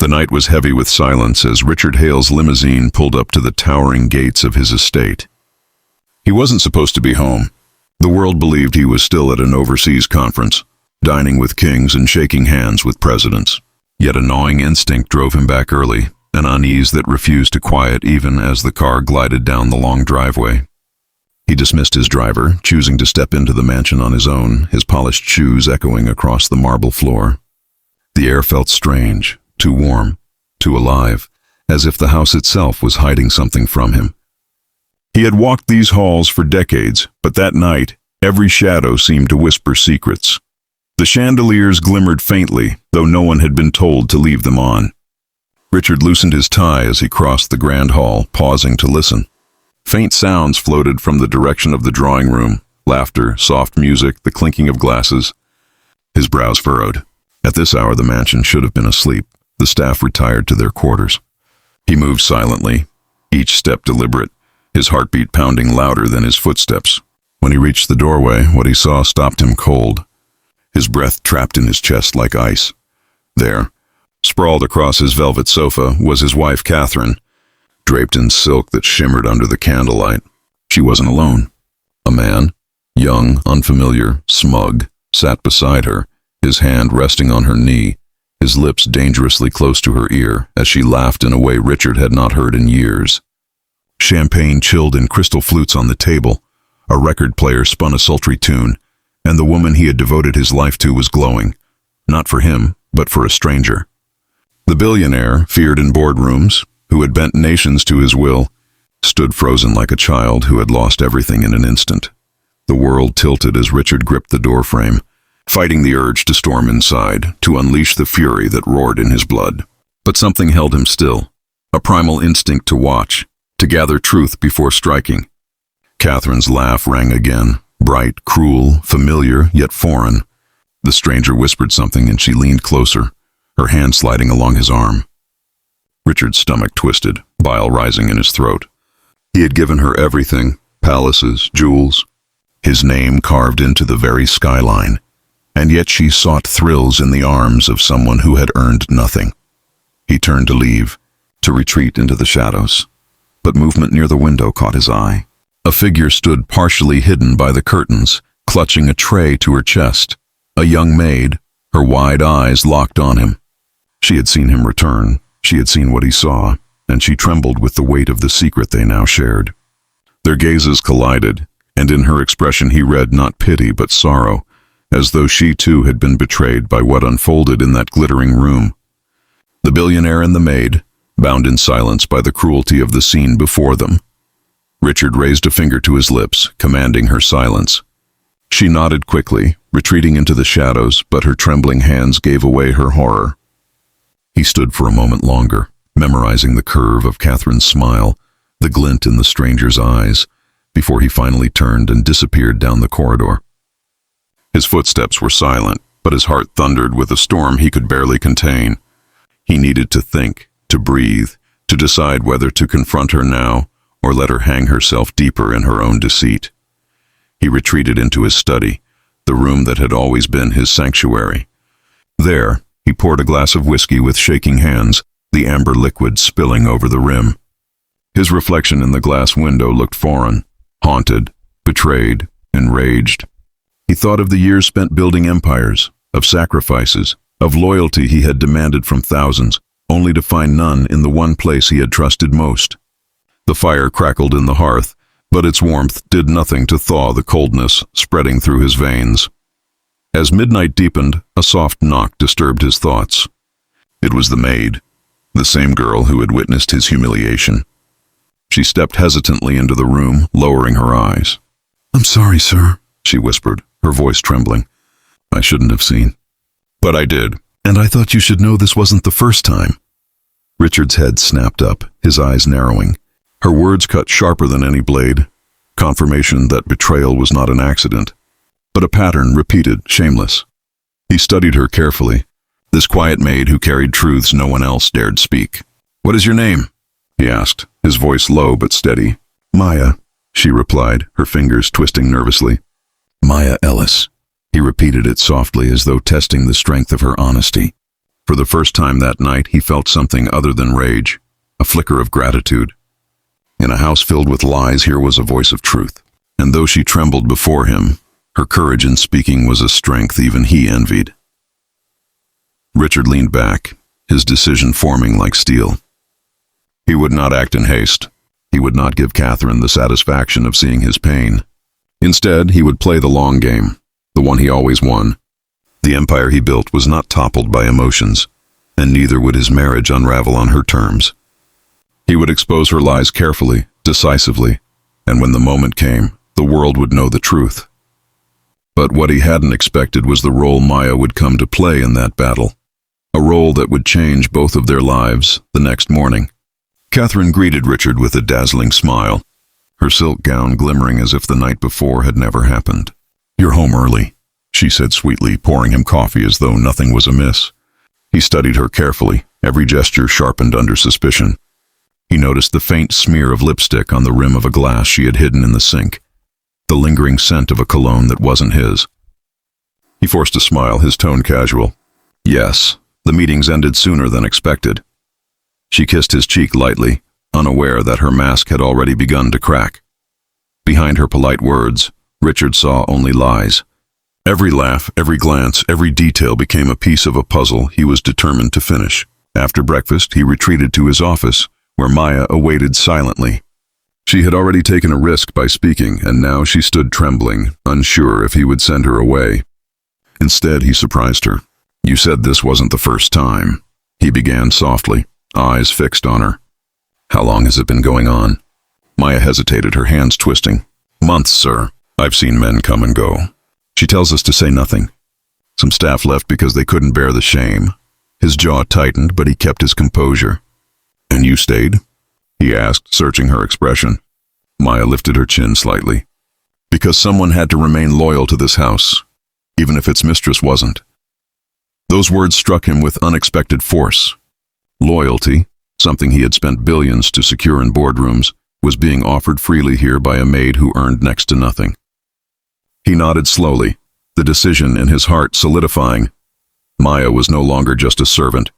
The night was heavy with silence as Richard Hale's limousine pulled up to the towering gates of his estate. He wasn't supposed to be home. The world believed he was still at an overseas conference, dining with kings and shaking hands with presidents. Yet a gnawing instinct drove him back early, an unease that refused to quiet even as the car glided down the long driveway. He dismissed his driver, choosing to step into the mansion on his own, his polished shoes echoing across the marble floor. The air felt strange, too warm, too alive, as if the house itself was hiding something from him. He had walked these halls for decades, but that night, every shadow seemed to whisper secrets. The chandeliers glimmered faintly, though no one had been told to leave them on. Richard loosened his tie as he crossed the grand hall, pausing to listen. Faint sounds floated from the direction of the drawing room, laughter, soft music, the clinking of glasses. His brows furrowed. At this hour the mansion should have been asleep, the staff retired to their quarters. He moved silently, each step deliberate, his heartbeat pounding louder than his footsteps. When he reached the doorway, what he saw stopped him cold. His breath trapped in his chest like ice. There, sprawled across his velvet sofa, was his wife Catherine, draped in silk that shimmered under the candlelight. She wasn't alone. A man, young, unfamiliar, smug, sat beside her, his hand resting on her knee, his lips dangerously close to her ear as she laughed in a way Richard had not heard in years. Champagne chilled in crystal flutes on the table, a record player spun a sultry tune, and the woman he had devoted his life to was glowing, not for him, but for a stranger. The billionaire, feared in boardrooms, who had bent nations to his will, stood frozen like a child who had lost everything in an instant. The world tilted as Richard gripped the doorframe, fighting the urge to storm inside, to unleash the fury that roared in his blood. But something held him still, a primal instinct to watch, to gather truth before striking. Catherine's laugh rang again, bright, cruel, familiar, yet foreign. The stranger whispered something and she leaned closer, her hand sliding along his arm. Richard's stomach twisted, bile rising in his throat. He had given her everything, palaces, jewels, his name carved into the very skyline, and yet she sought thrills in the arms of someone who had earned nothing. He turned to leave, to retreat into the shadows, but movement near the window caught his eye. A figure stood partially hidden by the curtains, clutching a tray to her chest. A young maid, her wide eyes locked on him. She had seen him return, she had seen what he saw, and she trembled with the weight of the secret they now shared. Their gazes collided, and in her expression he read not pity but sorrow, as though she too had been betrayed by what unfolded in that glittering room. The billionaire and the maid, bound in silence by the cruelty of the scene before them. Richard raised a finger to his lips, commanding her silence. She nodded quickly, retreating into the shadows, but her trembling hands gave away her horror. He stood for a moment longer, memorizing the curve of Catherine's smile, the glint in the stranger's eyes, before he finally turned and disappeared down the corridor. His footsteps were silent, but his heart thundered with a storm he could barely contain. He needed to think, to breathe, to decide whether to confront her now or let her hang herself deeper in her own deceit. He retreated into his study, the room that had always been his sanctuary. There, he poured a glass of whiskey with shaking hands, the amber liquid spilling over the rim. His reflection in the glass window looked foreign, haunted, betrayed, enraged. He thought of the years spent building empires, of sacrifices, of loyalty he had demanded from thousands, only to find none in the one place he had trusted most. The fire crackled in the hearth, but its warmth did nothing to thaw the coldness spreading through his veins. As midnight deepened, a soft knock disturbed his thoughts. It was the maid, the same girl who had witnessed his humiliation. She stepped hesitantly into the room, lowering her eyes. "I'm sorry, sir," she whispered, her voice trembling. "I shouldn't have seen." "But I did." "And I thought you should know this wasn't the first time." Richard's head snapped up, his eyes narrowing. Her words cut sharper than any blade, confirmation that betrayal was not an accident, but a pattern repeated, shameless. He studied her carefully, this quiet maid who carried truths no one else dared speak. "What is your name?" he asked, his voice low but steady. "Maya," she replied, her fingers twisting nervously. "Maya Ellis." He repeated it softly as though testing the strength of her honesty. For the first time that night, he felt something other than rage, a flicker of gratitude. In a house filled with lies, here was a voice of truth. And though she trembled before him, her courage in speaking was a strength even he envied. Richard leaned back, his decision forming like steel. He would not act in haste. He would not give Catherine the satisfaction of seeing his pain. Instead, he would play the long game, the one he always won. The empire he built was not toppled by emotions, and neither would his marriage unravel on her terms. He would expose her lies carefully, decisively, and when the moment came, the world would know the truth. But what he hadn't expected was the role Maya would come to play in that battle, a role that would change both of their lives the next morning. Catherine greeted Richard with a dazzling smile, her silk gown glimmering as if the night before had never happened. "You're home early," she said sweetly, pouring him coffee as though nothing was amiss. He studied her carefully, every gesture sharpened under suspicion. He noticed the faint smear of lipstick on the rim of a glass she had hidden in the sink, the lingering scent of a cologne that wasn't his. He forced a smile, his tone casual. "Yes, the meetings ended sooner than expected." She kissed his cheek lightly, unaware that her mask had already begun to crack. Behind her polite words, Richard saw only lies. Every laugh, every glance, every detail became a piece of a puzzle he was determined to finish. After breakfast, he retreated to his office, where Maya awaited silently. She had already taken a risk by speaking, and now she stood trembling, unsure if he would send her away. Instead, he surprised her. "You said this wasn't the first time," he began softly, eyes fixed on her. "How long has it been going on?" Maya hesitated, her hands twisting. "Months, sir. I've seen men come and go. She tells us to say nothing. Some staff left because they couldn't bear the shame." His jaw tightened, but he kept his composure. "And you stayed?" he asked, searching her expression. Maya lifted her chin slightly. "Because someone had to remain loyal to this house, even if its mistress wasn't." Those words struck him with unexpected force. Loyalty, something he had spent billions to secure in boardrooms, was being offered freely here by a maid who earned next to nothing. He nodded slowly, the decision in his heart solidifying. Maya was no longer just a servant.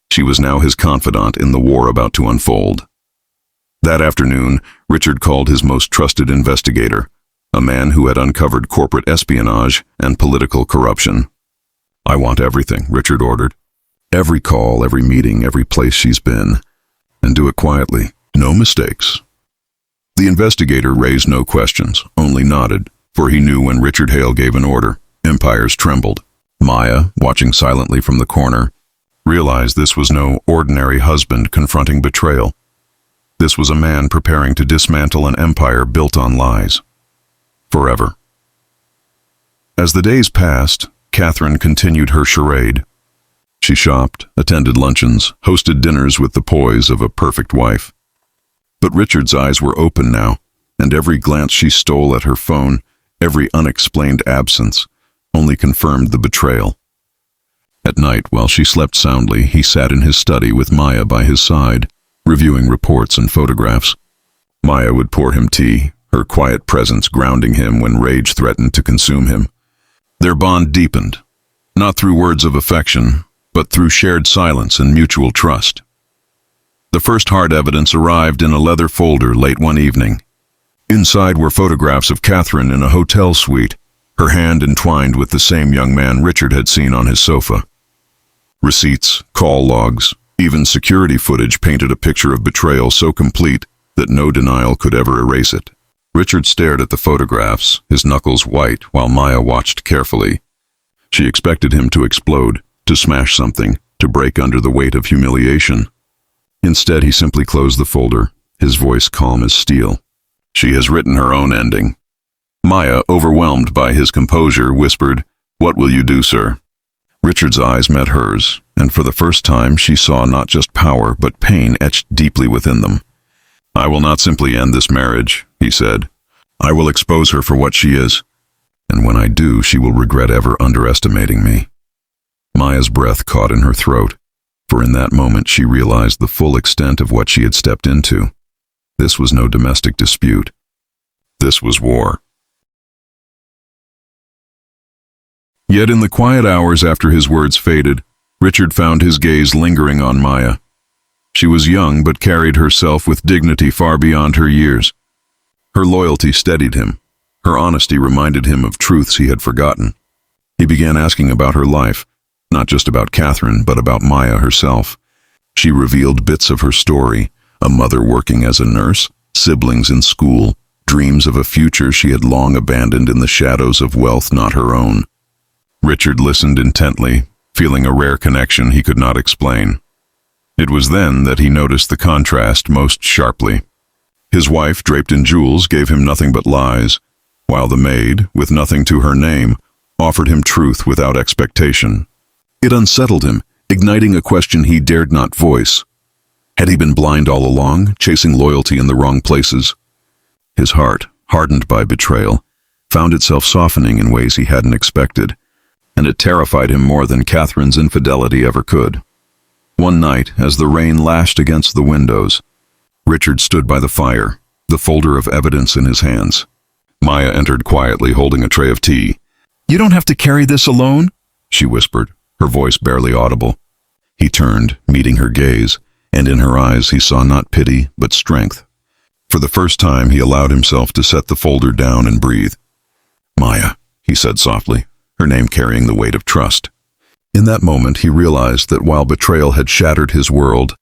She was now his confidant in the war about to unfold. That afternoon, Richard called his most trusted investigator, a man who had uncovered corporate espionage and political corruption. "I want everything," Richard ordered. "Every call, every meeting, every place she's been. And do it quietly. No mistakes." The investigator raised no questions, only nodded, for he knew when Richard Hale gave an order, empires trembled. Maya, watching silently from the corner, realized this was no ordinary husband confronting betrayal. This was a man preparing to dismantle an empire built on lies. Forever. As the days passed, Catherine continued her charade. She shopped, attended luncheons, hosted dinners with the poise of a perfect wife. But Richard's eyes were open now, and every glance she stole at her phone, every unexplained absence, only confirmed the betrayal. At night, while she slept soundly, he sat in his study with Maya by his side, reviewing reports and photographs. Maya would pour him tea, her quiet presence grounding him when rage threatened to consume him. Their bond deepened, not through words of affection, but through shared silence and mutual trust. The first hard evidence arrived in a leather folder late one evening. Inside were photographs of Catherine in a hotel suite, her hand entwined with the same young man Richard had seen on his sofa. Receipts, call logs, even security footage painted a picture of betrayal so complete that no denial could ever erase it. Richard stared at the photographs, his knuckles white, while Maya watched carefully. She expected him to explode, to smash something, to break under the weight of humiliation. Instead, he simply closed the folder, his voice calm as steel. "She has written her own ending." Maya, overwhelmed by his composure, whispered, "What will you do, sir?" Richard's eyes met hers, and for the first time she saw not just power, but pain etched deeply within them. "I will not simply end this marriage," he said. "I will expose her for what she is. And when I do, she will regret ever underestimating me." Maya's breath caught in her throat, for in that moment she realized the full extent of what she had stepped into. This was no domestic dispute. This was war. Yet in the quiet hours after his words faded, Richard found his gaze lingering on Maya. She was young but carried herself with dignity far beyond her years. Her loyalty steadied him. Her honesty reminded him of truths he had forgotten. He began asking about her life, not just about Catherine, but about Maya herself. She revealed bits of her story: a mother working as a nurse, siblings in school, dreams of a future she had long abandoned in the shadows of wealth not her own. Richard listened intently, feeling a rare connection he could not explain. It was then that he noticed the contrast most sharply. His wife, draped in jewels, gave him nothing but lies, while the maid, with nothing to her name, offered him truth without expectation. It unsettled him, igniting a question he dared not voice. Had he been blind all along, chasing loyalty in the wrong places? His heart, hardened by betrayal, found itself softening in ways he hadn't expected, and it terrified him more than Catherine's infidelity ever could. One night, as the rain lashed against the windows, Richard stood by the fire, the folder of evidence in his hands. Maya entered quietly, holding a tray of tea. "You don't have to carry this alone," she whispered, her voice barely audible. He turned, meeting her gaze, and in her eyes he saw not pity, but strength. For the first time, he allowed himself to set the folder down and breathe. "Maya," he said softly, her name carrying the weight of trust. In that moment, he realized that while betrayal had shattered his world,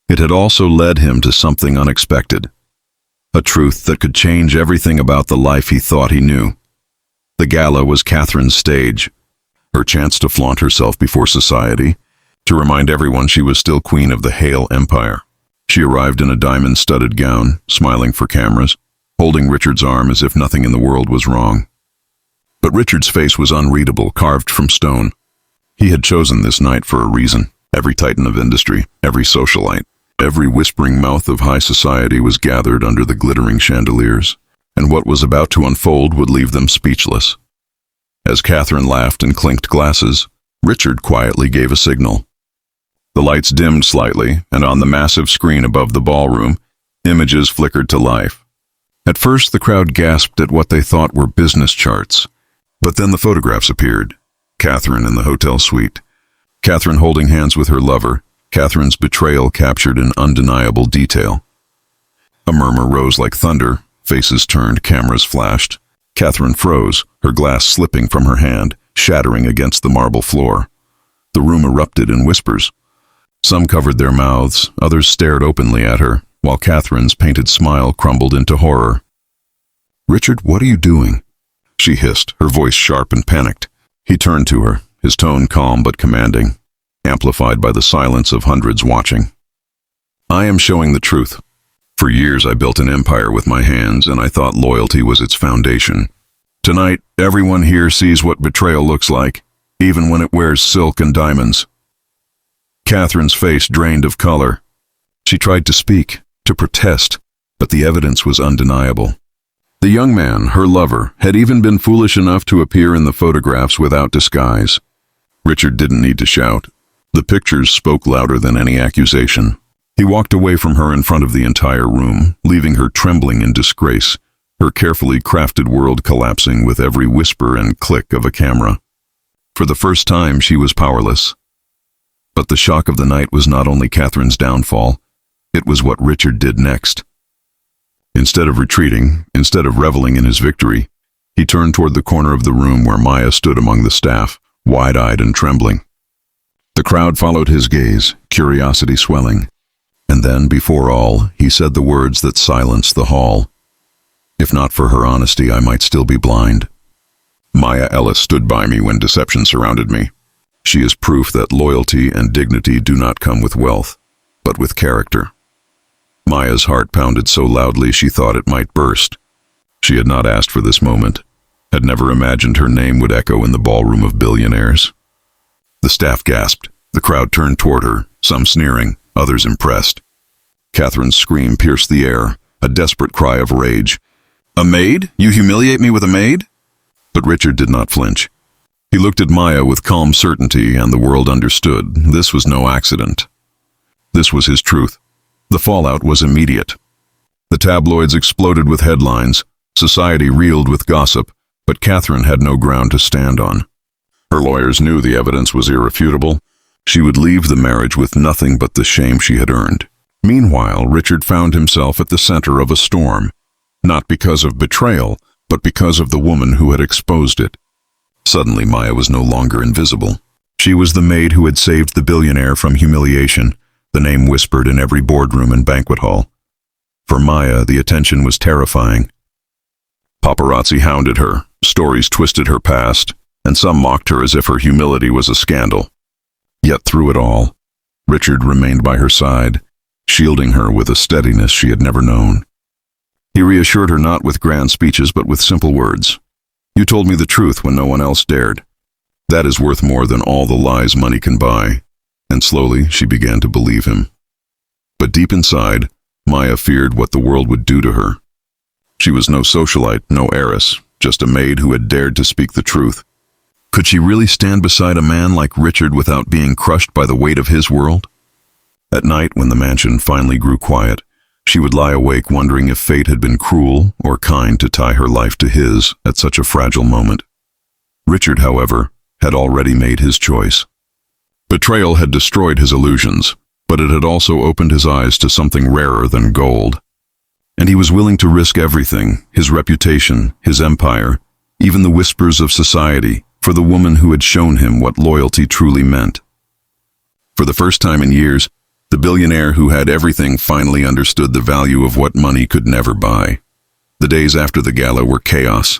it had also led him to something unexpected. A truth that could change everything about the life he thought he knew. The gala was Catherine's stage, her chance to flaunt herself before society, to remind everyone she was still queen of the Hale Empire. She arrived in a diamond-studded gown, smiling for cameras, holding Richard's arm as if nothing in the world was wrong. But Richard's face was unreadable, carved from stone. He had chosen this night for a reason. Every titan of industry, every socialite, every whispering mouth of high society was gathered under the glittering chandeliers, and what was about to unfold would leave them speechless. As Catherine laughed and clinked glasses, Richard quietly gave a signal. The lights dimmed slightly, and on the massive screen above the ballroom, images flickered to life. At first, the crowd gasped at what they thought were business charts, but then the photographs appeared. Catherine in the hotel suite, Catherine holding hands with her lover, Catherine's betrayal captured in undeniable detail. A murmur rose like thunder, faces turned, cameras flashed. Catherine froze, her glass slipping from her hand, shattering against the marble floor. The room erupted in whispers. Some covered their mouths, others stared openly at her, while Catherine's painted smile crumbled into horror. "Richard, what are you doing?" she hissed, her voice sharp and panicked. He turned to her, his tone calm but commanding, amplified by the silence of hundreds watching. "I am showing the truth. For years I built an empire with my hands, and I thought loyalty was its foundation. Tonight, everyone here sees what betrayal looks like, even when it wears silk and diamonds." Catherine's face drained of color. She tried to speak, to protest, but the evidence was undeniable. The young man, her lover, had even been foolish enough to appear in the photographs without disguise. Richard didn't need to shout. The pictures spoke louder than any accusation. He walked away from her in front of the entire room, leaving her trembling in disgrace, her carefully crafted world collapsing with every whisper and click of a camera. For the first time, she was powerless. But the shock of the night was not only Catherine's downfall, it was what Richard did next. Instead of retreating, instead of reveling in his victory, he turned toward the corner of the room where Maya stood among the staff, wide-eyed and trembling. The crowd followed his gaze, curiosity swelling. And then, before all, he said the words that silenced the hall. "If not for her honesty, I might still be blind." Maya Ellis stood by me when deception surrounded me. She is proof that loyalty and dignity do not come with wealth, but with character. Maya's heart pounded so loudly she thought it might burst. She had not asked for this moment, had never imagined her name would echo in the ballroom of billionaires. The staff gasped. The crowd turned toward her, some sneering, others impressed. Catherine's scream pierced the air, a desperate cry of rage. "A maid? You humiliate me with a maid?" But Richard did not flinch. He looked at Maya with calm certainty, and the world understood this was no accident. This was his truth. The fallout was immediate. The tabloids exploded with headlines, society reeled with gossip, but Catherine had no ground to stand on. Her lawyers knew the evidence was irrefutable. She would leave the marriage with nothing but the shame she had earned. Meanwhile, Richard found himself at the center of a storm, not because of betrayal, but because of the woman who had exposed it. Suddenly, Maya was no longer invisible. She was the maid who had saved the billionaire from humiliation, the name whispered in every boardroom and banquet hall. For Maya, the attention was terrifying. Paparazzi hounded her, stories twisted her past, and some mocked her as if her humility was a scandal. Yet through it all, Richard remained by her side, shielding her with a steadiness she had never known. He reassured her not with grand speeches but with simple words. "You told me the truth when no one else dared. That is worth more than all the lies money can buy." And slowly she began to believe him. But deep inside, Maya feared what the world would do to her. She was no socialite, no heiress, just a maid who had dared to speak the truth. Could she really stand beside a man like Richard without being crushed by the weight of his world? At night, when the mansion finally grew quiet, she would lie awake wondering if fate had been cruel or kind to tie her life to his at such a fragile moment. Richard, however, had already made his choice. Betrayal had destroyed his illusions, but it had also opened his eyes to something rarer than gold. And he was willing to risk everything, his reputation, his empire, even the whispers of society, for the woman who had shown him what loyalty truly meant. For the first time in years, the billionaire who had everything finally understood the value of what money could never buy. The days after the gala were chaos.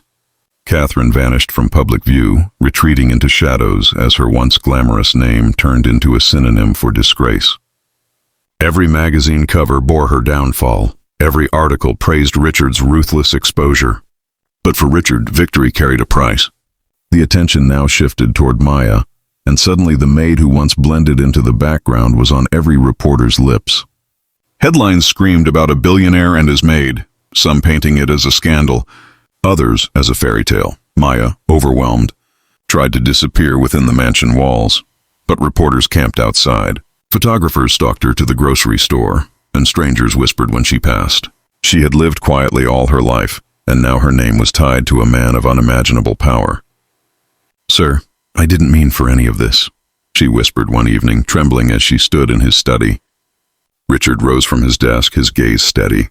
Catherine vanished from public view, retreating into shadows as her once glamorous name turned into a synonym for disgrace. Every magazine cover bore her downfall. Every article praised Richard's ruthless exposure. But for Richard, victory carried a price. The attention now shifted toward Maya, and suddenly the maid who once blended into the background was on every reporter's lips. Headlines screamed about a billionaire and his maid, some painting it as a scandal, others as a fairy tale. Maya, overwhelmed, tried to disappear within the mansion walls, but reporters camped outside. Photographers stalked her to the grocery store, and strangers whispered when she passed. She had lived quietly all her life, and now her name was tied to a man of unimaginable power. "Sir, I didn't mean for any of this," she whispered one evening, trembling as she stood in his study. Richard rose from his desk, his gaze steady.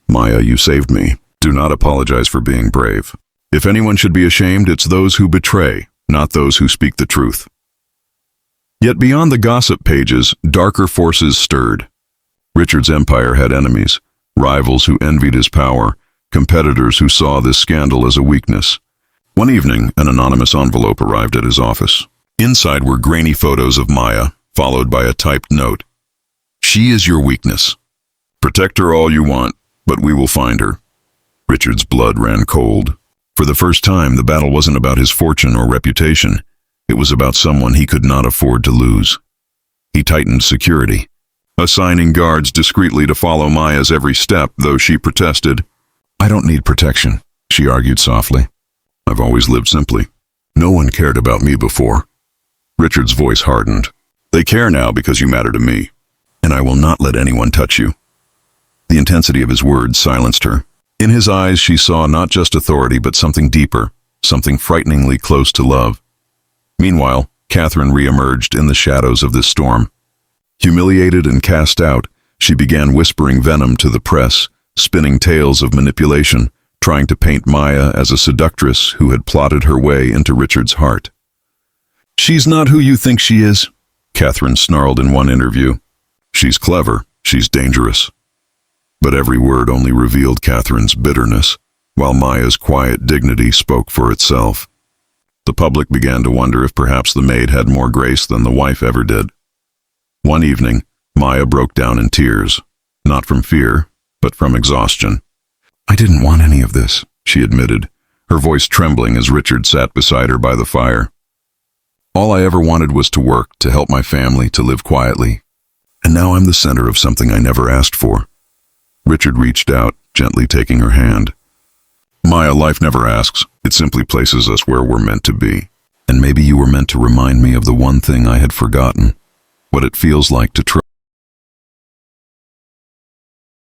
"Maya, you saved me. Do not apologize for being brave. If anyone should be ashamed, it's those who betray, not those who speak the truth." Yet beyond the gossip pages, darker forces stirred. Richard's empire had enemies, rivals who envied his power, competitors who saw this scandal as a weakness. One evening, an anonymous envelope arrived at his office. Inside were grainy photos of Maya, followed by a typed note. "She is your weakness. Protect her all you want, but we will find her." Richard's blood ran cold. For the first time, the battle wasn't about his fortune or reputation. It was about someone he could not afford to lose. He tightened security, assigning guards discreetly to follow Maya's every step, though she protested. "I don't need protection," she argued softly. "I've always lived simply. No one cared about me before." Richard's voice hardened. "They care now because you matter to me, and I will not let anyone touch you." The intensity of his words silenced her. In his eyes she saw not just authority but something deeper, something frighteningly close to love. Meanwhile, Catherine re-emerged in the shadows of this storm. Humiliated and cast out, she began whispering venom to the press, spinning tales of manipulation, trying to paint Maya as a seductress who had plotted her way into Richard's heart. "She's not who you think she is," Catherine snarled in one interview. "She's clever, she's dangerous." But every word only revealed Catherine's bitterness, while Maya's quiet dignity spoke for itself. The public began to wonder if perhaps the maid had more grace than the wife ever did. One evening, Maya broke down in tears, not from fear, but from exhaustion. "I didn't want any of this," she admitted, her voice trembling as Richard sat beside her by the fire. "All I ever wanted was to work, to help my family, to live quietly. And now I'm the center of something I never asked for." Richard reached out, gently taking her hand. "Maya, life never asks. It simply places us where we're meant to be. And maybe you were meant to remind me of the one thing I had forgotten, what it feels like to trust."